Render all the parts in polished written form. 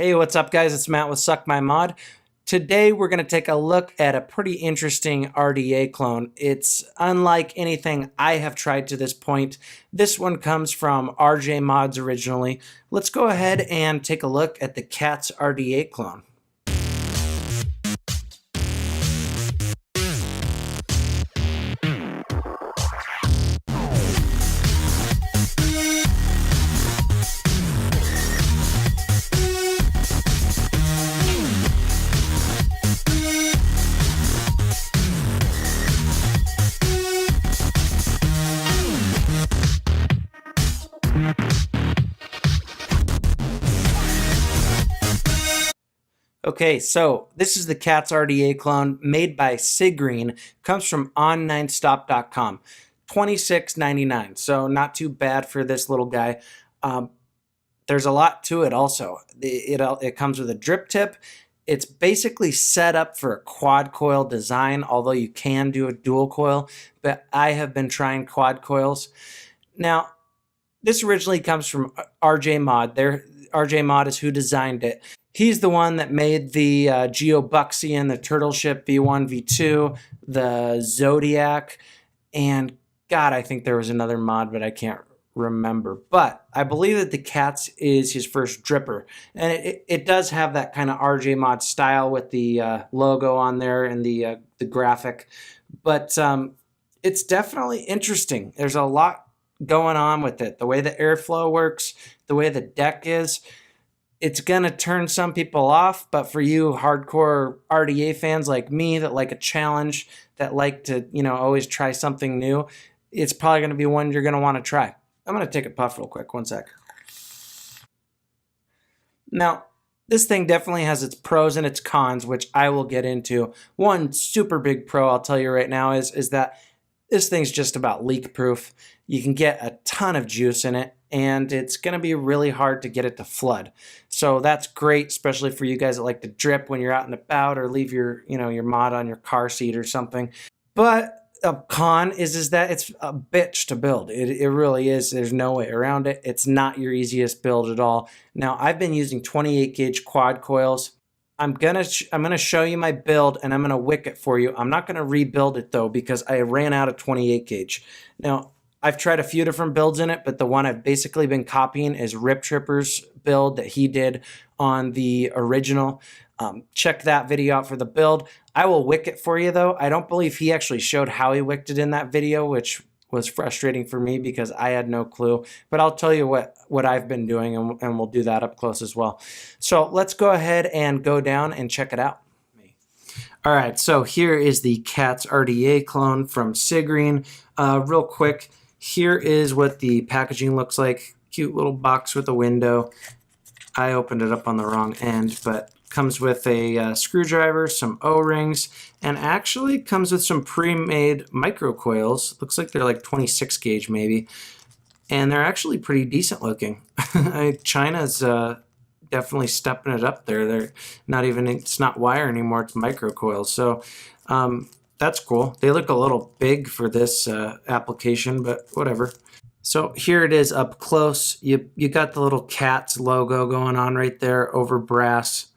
Hey, what's up guys? It's Matt with Suck My Mod. Today we're going to take a look at a pretty interesting RDA clone. It's unlike anything I have tried to this point. This one comes from RJ Mods originally. Let's go ahead and take a look at the Cat's RDA clone. Okay, so this is the Cat's RDA clone made by Sigreen. Comes from on9stop.com. $26.99, so not too bad for this little guy. There's a lot to it also. It comes with a drip tip. It's basically set up for a quad coil design, although you can do a dual coil, but I have been trying quad coils. Now, this originally comes from RJ Mod. RJ Mod is who designed it. He's the one that made the Geobuxian, the Turtle Ship V1, V2, the Zodiac, and God, I think there was another mod, but I can't remember. But I believe that the Cat's is his first dripper, and it does have that kind of RJ Mod style with the logo on there and the graphic. But it's definitely interesting. There's a lot going on with it. The way the airflow works, the way the deck is. It's going to turn some people off, but for you hardcore RDA fans like me that like a challenge, that like to, always try something new, it's probably going to be one you're going to want to try. I'm going to take a puff real quick. One sec. Now, this thing definitely has its pros and its cons, which I will get into. One super big pro I'll tell you right now is that this thing's just about leak proof. You can get a ton of juice in it, and it's going to be really hard to get it to flood. So that's great, especially for you guys that like to drip when you're out and about or leave your, your mod on your car seat or something. But a con is that it's a bitch to build. It really is. There's no way around it. It's not your easiest build at all. Now, I've been using 28 gauge quad coils. I'm gonna show you my build, and I'm gonna wick it for you. I'm not gonna rebuild it though, because I ran out of 28 gauge. Now, I've tried a few different builds in it, but the one I've basically been copying is Rip Tripper's build that he did on the original. Check that video out for the build. I will wick it for you though. I don't believe he actually showed how he wicked it in that video, which was frustrating for me because I had no clue. But I'll tell you what I've been doing, and we'll do that up close as well. So let's go ahead and go down and check it out. All right, so here is the Cat's RDA clone from Sigreen. Real quick, here is what the packaging looks like. Cute little box with a window. I opened it up on the wrong end, but comes with a screwdriver, some O-rings, and actually comes with some pre-made micro coils. Looks like they're like 26 gauge maybe, and they're actually pretty decent looking. China's definitely stepping it up there. They're not even, it's not wire anymore, it's micro coils. So that's cool. They look a little big for this application, but whatever. So here it is up close. You got the little Cat's logo going on right there over brass.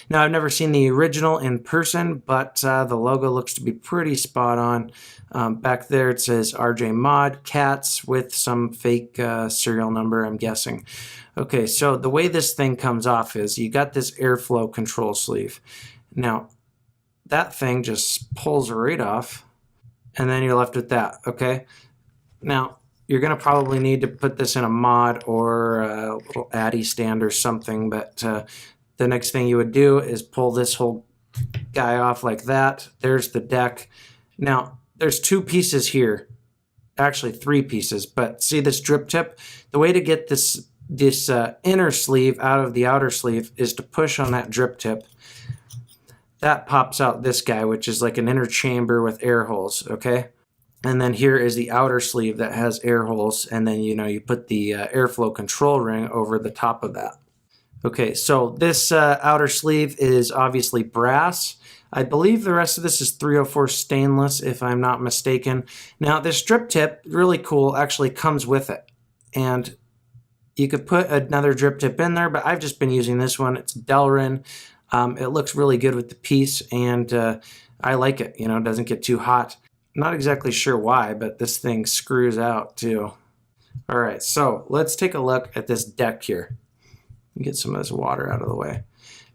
Now, I've never seen the original in person, but the logo looks to be pretty spot on. Back there it says RJ Mod Cat's with some fake serial number, I'm guessing. Okay, so the way this thing comes off is you got this airflow control sleeve. Now, that thing just pulls right off, and then you're left with that, okay? Now, you're going to probably need to put this in a mod or a little Addy stand or something, but the next thing you would do is pull this whole guy off like that. There's the deck. Now, there's two pieces here. Actually, three pieces, but see this drip tip? The way to get this inner sleeve out of the outer sleeve is to push on that drip tip. That pops out this guy, which is like an inner chamber with air holes, okay? And then here is the outer sleeve that has air holes, and then you put the airflow control ring over the top of that. Okay, so this outer sleeve is obviously brass. I believe the rest of this is 304 stainless, if I'm not mistaken. Now, this strip tip, really cool, actually comes with it. And You could put another drip tip in there, but I've just been using this one. It's Delrin. It looks really good with the piece, and I like it. You know, it doesn't get too hot. Not exactly sure why, but this thing screws out too. All right, so let's take a look at this deck here. Get some of this water out of the way.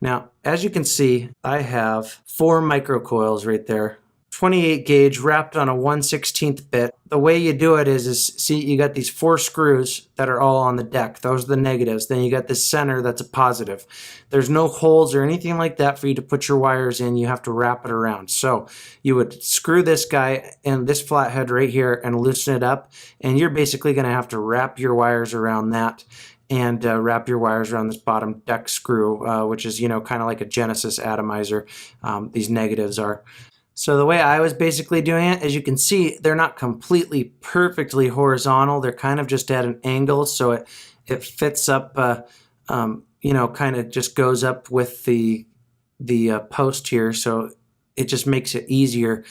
Now, as you can see, I have 4 microcoils right there. 28 gauge wrapped on a 1/16 bit. The way you do it is see, you got these 4 screws that are all on the deck. Those are the negatives. Then you got the center that's a positive. There's no holes or anything like that for you to put your wires in. You have to wrap it around. So you would screw this guy and this flathead right here and loosen it up. And you're basically going to have to wrap your wires around that and wrap your wires around this bottom deck screw, which is, you know, kind of like a Genesis atomizer. These negatives are. So the way I was basically doing it, as you can see, they're not completely perfectly horizontal. They're kind of just at an angle, so it fits up, you know, kind of just goes up with the post here. So it just makes it easier,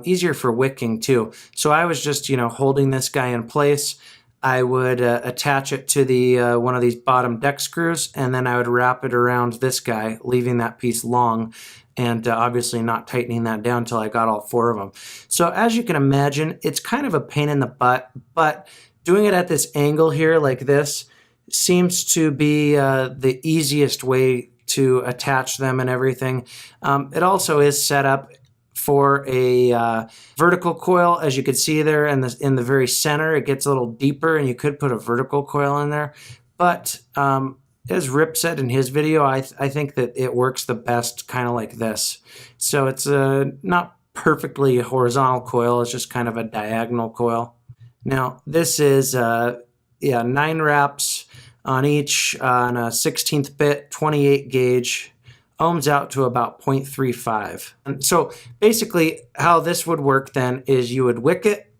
easier for wicking too. So I was just, you know, holding this guy in place. I would attach it to the one of these bottom deck screws, and then I would wrap it around this guy, leaving that piece long, and obviously not tightening that down until I got all 4 of them. So as you can imagine, it's kind of a pain in the butt, but doing it at this angle here like this seems to be the easiest way to attach them and everything. It also is set up for a vertical coil, as you can see there in the very center. It gets a little deeper, and you could put a vertical coil in there. But as Rip said in his video, I think that it works the best kind of like this. So it's not perfectly a horizontal coil. It's just kind of a diagonal coil. Now this is 9 wraps on each on a 16th bit, 28 gauge. Ohms out to about 0.35. And so basically how this would work then is you would wick it,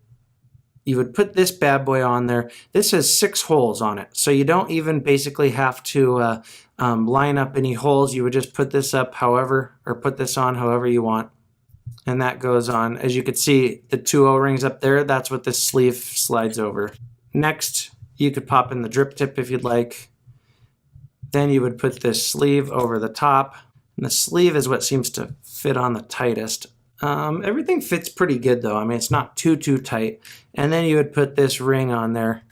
you would put this bad boy on there. This has 6 holes on it, so you don't even basically have to line up any holes. You would just put this up however, or put this on however you want. And that goes on. As you can see, the 2 O-rings up there, that's what this sleeve slides over. Next, you could pop in the drip tip if you'd like. Then you would put this sleeve over the top. And the sleeve is what seems to fit on the tightest. Everything fits pretty good though. I mean, it's not too tight. And then you would put this ring on there,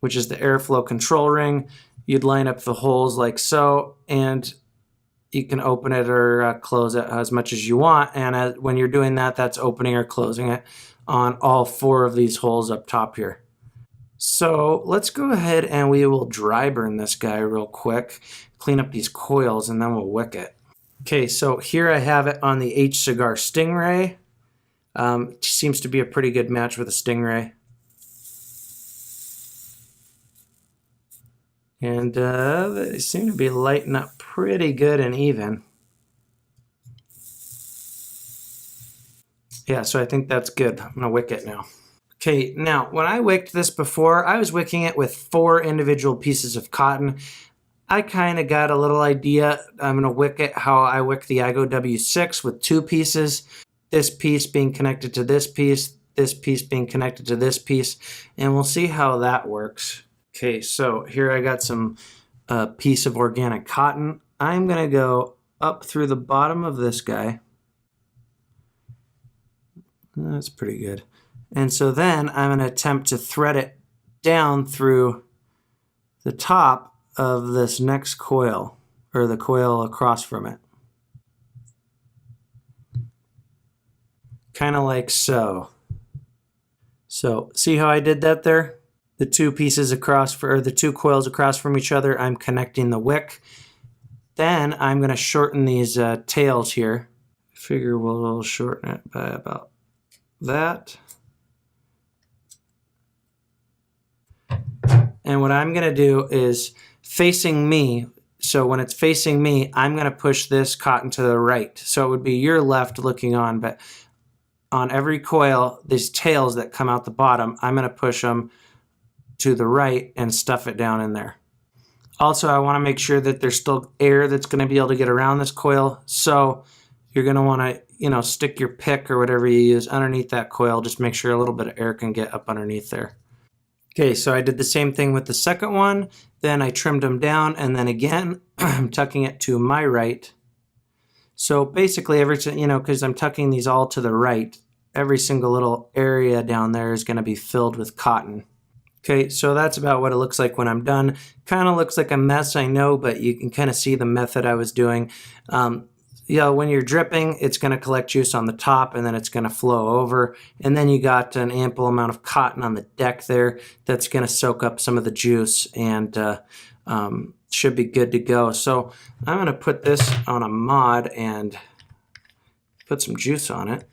which is the airflow control ring. You'd line up the holes like so, and you can open it or close it as much as you want. And when you're doing that, that's opening or closing it on all 4 of these holes up top here. So let's go ahead and we will dry burn this guy real quick, clean up these coils, and then we'll wick it. Okay, so here I have it on the H Cigar Stingray. It seems to be a pretty good match with a Stingray. And they seem to be lighting up pretty good and even. Yeah, so I think that's good. I'm going to wick it now. Okay, now when I wicked this before, I was wicking it with 4 individual pieces of cotton. I kind of got a little idea. I'm going to wick it how I wick the Igo W6 with 2 pieces. This piece being connected to this piece being connected to this piece, and we'll see how that works. Okay, so here I got some piece of organic cotton. I'm going to go up through the bottom of this guy. That's pretty good. And so then I'm going to attempt to thread it down through the top of this next coil, or the coil across from it. Kind of like so. So see how I did that there? The 2 pieces across, or the 2 coils across from each other, I'm connecting the wick. Then I'm going to shorten these tails here. I figure we'll shorten it by about that. And what I'm going to do is facing me. So when it's facing me, I'm going to push this cotton to the right. So it would be your left looking on, but on every coil, these tails that come out the bottom, I'm going to push them to the right and stuff it down in there. Also, I want to make sure that there's still air that's going to be able to get around this coil. So you're going to want to, you know, stick your pick or whatever you use underneath that coil. Just make sure a little bit of air can get up underneath there. Okay, so I did the same thing with the second one. Then I trimmed them down, and then again, I'm tucking it to my right. So basically, because I'm tucking these all to the right, every single little area down there is going to be filled with cotton. Okay, so that's about what it looks like when I'm done. Kind of looks like a mess, I know, but you can kind of see the method I was doing. When you're dripping, it's going to collect juice on the top, and then it's going to flow over. And then you got an ample amount of cotton on the deck there that's going to soak up some of the juice and should be good to go. So I'm going to put this on a mod and put some juice on it.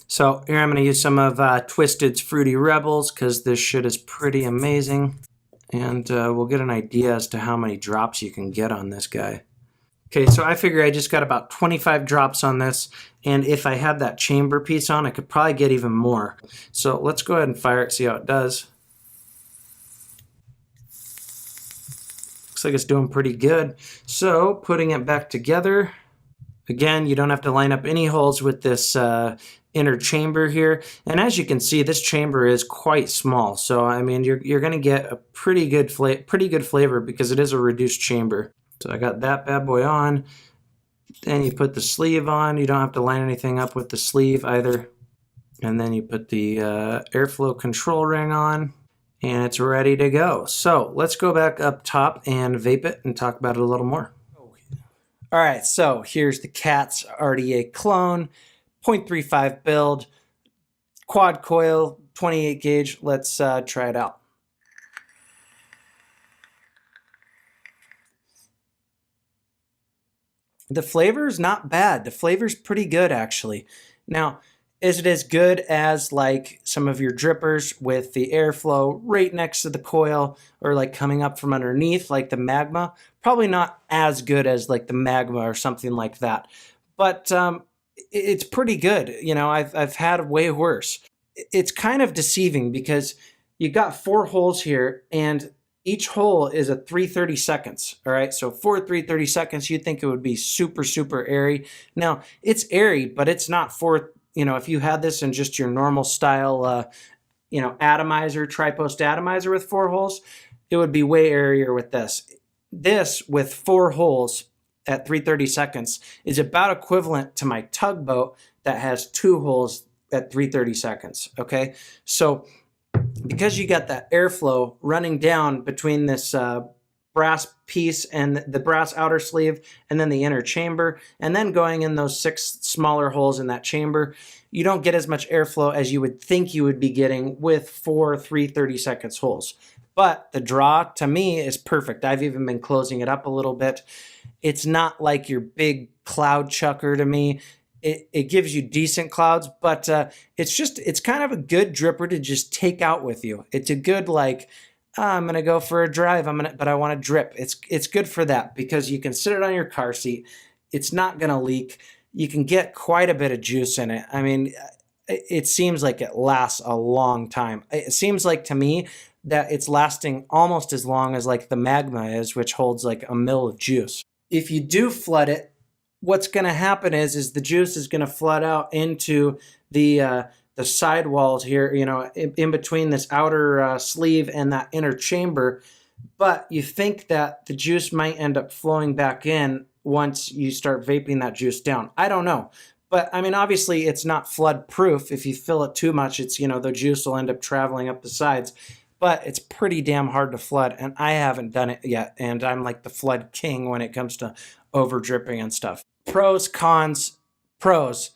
So here I'm going to use some of Twisted's Fruity Rebels because this shit is pretty amazing. And we'll get an idea as to how many drops you can get on this guy. Okay, so I figure I just got about 25 drops on this, and if I had that chamber piece on, I could probably get even more. So let's go ahead and fire it, see how it does. Looks like it's doing pretty good. So putting it back together, again, you don't have to line up any holes with this inner chamber here. And as you can see, this chamber is quite small. So I mean, you're going to get a pretty good flavor because it is a reduced chamber. So I got that bad boy on. Then you put the sleeve on. You don't have to line anything up with the sleeve either. And then you put the airflow control ring on, and it's ready to go. So let's go back up top and vape it and talk about it a little more. All right, so here's the Cat's RDA clone, 0.35 build, quad coil, 28 gauge. Let's try it out. The flavor is not bad. The flavor's pretty good, actually. Now, is it as good as like some of your drippers with the airflow right next to the coil or like coming up from underneath like the Magma? Probably not as good as like the Magma or something like that. But it's pretty good. You know, I've had way worse. It's kind of deceiving because you got 4 holes here and each hole is a 330 seconds, all right? So for 330 seconds, you'd think it would be super, super airy. Now, it's airy, but it's not for, if you had this in just your normal style, atomizer, tri-post atomizer with 4 holes, it would be way airier with this. This, with 4 holes at 330 seconds, is about equivalent to my tugboat that has 2 holes at 330 seconds, okay? So because you got that airflow running down between this brass piece and the brass outer sleeve and then the inner chamber, and then going in those 6 smaller holes in that chamber, you don't get as much airflow as you would think you would be getting with 4 330 seconds holes. But the draw, to me, is perfect. I've even been closing it up a little bit. It's not like your big cloud chucker to me. It gives you decent clouds, but it's kind of a good dripper to just take out with you. It's a good I'm gonna go for a drive. But I want to drip. It's good for that because you can sit it on your car seat. It's not gonna leak. You can get quite a bit of juice in it. I mean, it seems like it lasts a long time. It seems like to me that it's lasting almost as long as like the Magma is, which holds like a mil of juice. If you do flood it, what's going to happen is the juice is going to flood out into the side walls here, in between this outer sleeve and that inner chamber. But you think that the juice might end up flowing back in once you start vaping that juice down. I don't know. But I mean, obviously it's not flood proof. If you fill it too much, it's, the juice will end up traveling up the sides. But it's pretty damn hard to flood, and I haven't done it yet. And I'm like the flood king when it comes to over dripping and stuff. Pros, cons, pros.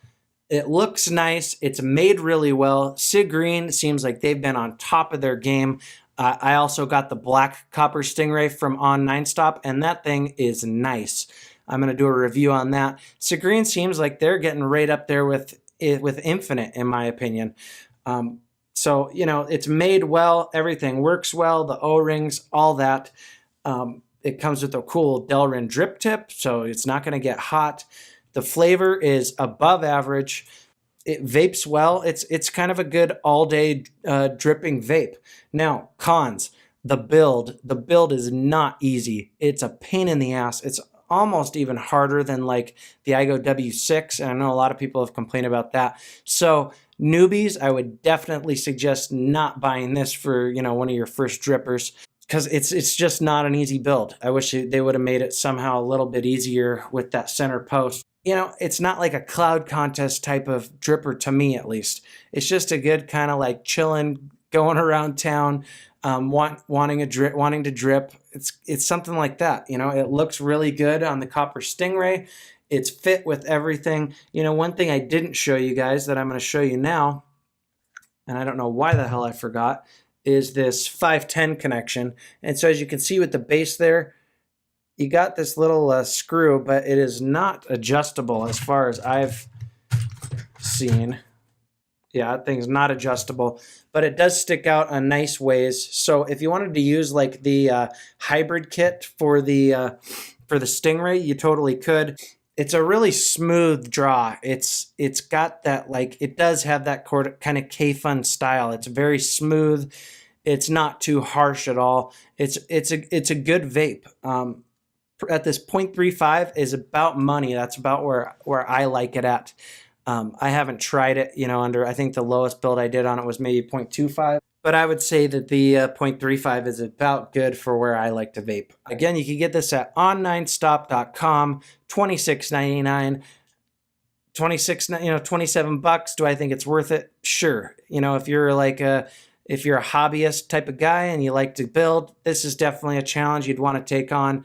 It looks nice. It's made really well. Sig Green seems like they've been on top of their game. I also got the black copper stingray from On 9 Stop, and that thing is nice. I'm going to do a review on that. Sig Green seems like they're getting right up there with Infinite, in my opinion. So, it's made well. Everything works well. The O-rings, all that. It comes with a cool Delrin drip tip, so it's not going to get hot. The flavor is above average. It vapes well. It's kind of a good all-day dripping vape. Now, cons. The build. The build is not easy. It's a pain in the ass. It's almost even harder than like the iGo W6, and I know a lot of people have complained about that. So Newbies, I would definitely suggest not buying this for, you know, one of your first drippers, because it's just not an easy build. I wish they would have made it somehow a little bit easier with that center post. You know, it's not like a cloud contest type of dripper to me, at least. It's just a good kind of like chilling, going around town, wanting to drip. It's something like that. You know, it looks really good on the Copper Stingray. It's fit with everything. You know, one thing I didn't show you guys that I'm going to show you now, and I don't know why the hell I forgot, is this 510 connection. And so as you can see with the base there, you got this little screw, but it is not adjustable as far as I've seen. Yeah, that thing's not adjustable, but it does stick out a nice ways. So if you wanted to use like the hybrid kit for the Stingray, you totally could. It's a really smooth draw. It's got that, like, it does have that kind of K-Fun style. It's very smooth. It's not too harsh at all. It's a good vape. At this 0.35 is about money. That's about where I like it at. I haven't tried it, you know, I think the lowest build I did on it was maybe 0.25. But I would say that the 0.35 is about good for where I like to vape. Again, you can get this at on9stop.com, $26.99, 27 bucks. Do I think it's worth it? Sure. You know, if you're a hobbyist type of guy and you like to build, this is definitely a challenge you'd want to take on.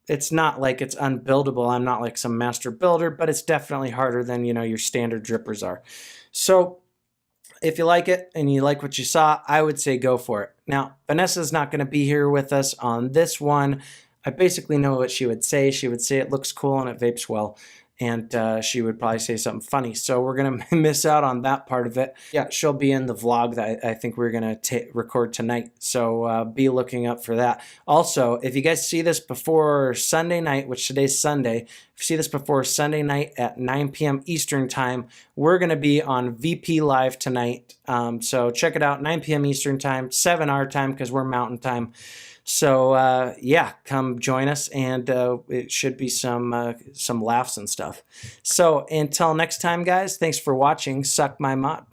It's not like it's unbuildable. I'm not like some master builder, but it's definitely harder than, you know, your standard drippers are. So if you like it and you like what you saw, I would say go for it. Now, Vanessa's not going to be here with us on this one. I basically know what she would say. She would say it looks cool and it vapes well. And she would probably say something funny. So we're going to miss out on that part of it. Yeah, she'll be in the vlog that I think we're going to record tonight. So be looking up for that. Also, if you guys see this before Sunday night, which today's Sunday, if you see this before Sunday night at 9 p.m. Eastern time, we're going to be on VP Live tonight. So check it out, 9 p.m. Eastern time, 7 our time because we're Mountain Time. So yeah, come join us, and it should be some laughs and stuff. So until next time, guys, thanks for watching. Suck my mod.